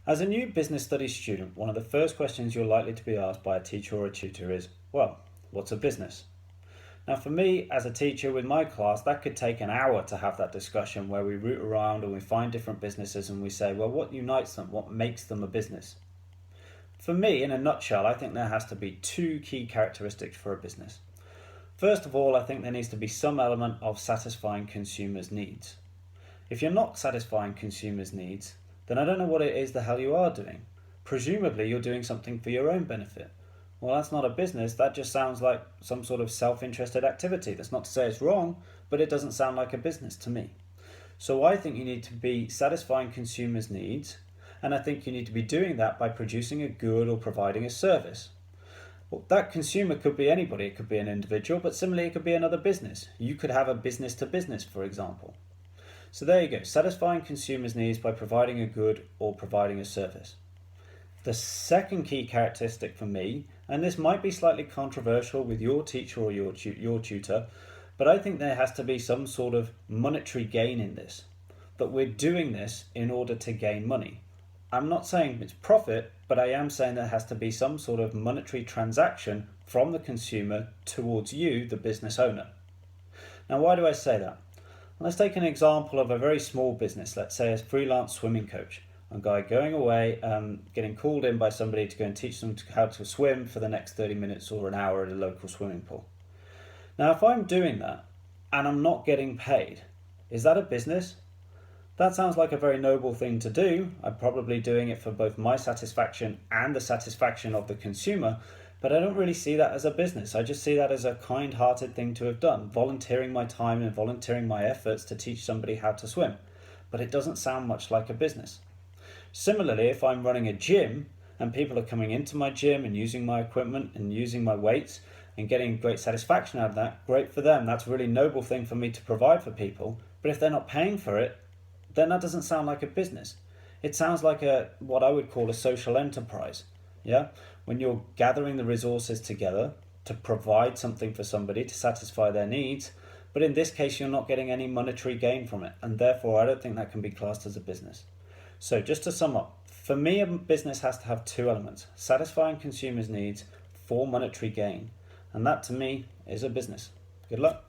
As a new business studies student, one of the first questions you're likely to be asked by a teacher or a tutor is, well, what's a business? Now, for me, as a teacher with my class, that could take an hour to have that discussion where we root around and we find different businesses and we say, well, what unites them? What makes them a business? For me, in a nutshell, I think there has to be two key characteristics for a business. First of all, I think there needs to be some element of satisfying consumers' needs. If you're not satisfying consumers' needs, then I don't know what it is the hell you are doing. Presumably you're doing something for your own benefit. Well, that's not a business, that just sounds like some sort of self-interested activity. That's not to say it's wrong, but it doesn't sound like a business to me. So I think you need to be satisfying consumers' needs, and I think you need to be doing that by producing a good or providing a service. Well, that consumer could be anybody, it could be an individual, but similarly it could be another business. You could have a business to business, for example. So there you go, satisfying consumers' needs by providing a good or providing a service. The second key characteristic for me, and this might be slightly controversial with your teacher or your tutor, but I think there has to be some sort of monetary gain in this. That we're doing this in order to gain money. I'm not saying it's profit, but I am saying there has to be some sort of monetary transaction from the consumer towards you, the business owner. Now, why do I say that? Let's take an example of a very small business, let's say a freelance swimming coach. A guy going away, getting called in by somebody to go and teach them how to swim for the next 30 minutes or an hour at a local swimming pool. Now, if I'm doing that and I'm not getting paid, is that a business? That sounds like a very noble thing to do. I'm probably doing it for both my satisfaction and the satisfaction of the consumer, but I don't really see that as a business. I just see that as a kind-hearted thing to have done, volunteering my time and volunteering my efforts to teach somebody how to swim. But it doesn't sound much like a business. Similarly, if I'm running a gym and people are coming into my gym and using my equipment and using my weights and getting great satisfaction out of that, great for them. That's a really noble thing for me to provide for people. But if they're not paying for it, then that doesn't sound like a business. It sounds like what I would call a social enterprise. Yeah, when you're gathering the resources together to provide something for somebody to satisfy their needs, but in this case you're not getting any monetary gain from it, and therefore I don't think that can be classed as a business. So just to sum up, for me a business has to have two elements: satisfying consumers' needs for monetary gain, and that to me is a business. Good luck.